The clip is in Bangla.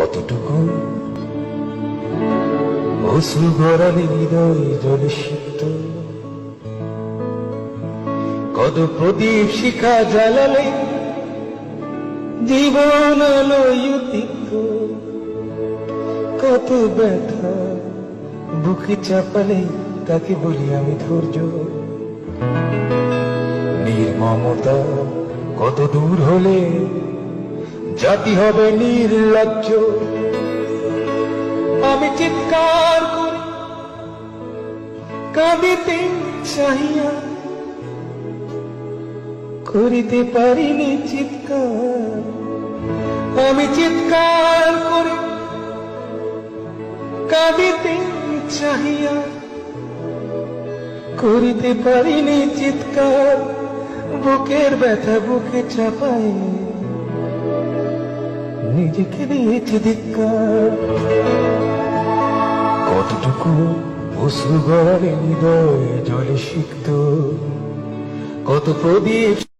কতটুকু অশ্রু গড়ালে হৃদয় জলে সিক্ত, কত প্রদীপ শিখা জ্বালালে জীবন আলোয় তিক্ত, কত ব্যথা বুকে চাপালে তাকে বলি আমি ধৈর্য। নির্মমতা কত দূর হলে জাতি হবে নির্লজ্জ। আমি চিৎকার করি কাঁদিতে চাহিয়া, করিতে পারিনি চিৎকার। আমি চিৎকার করি কাঁদিতে চাহিয়া, করিতে পারিনি চিৎকার। বুকের ব্যথা বুকে চাপাই নিজেকে দিয়েছি ধিক্কার। কতটুকু অশ্রু গড়ালে হৃদয় জলে সিক্ত, কত প্রদীপ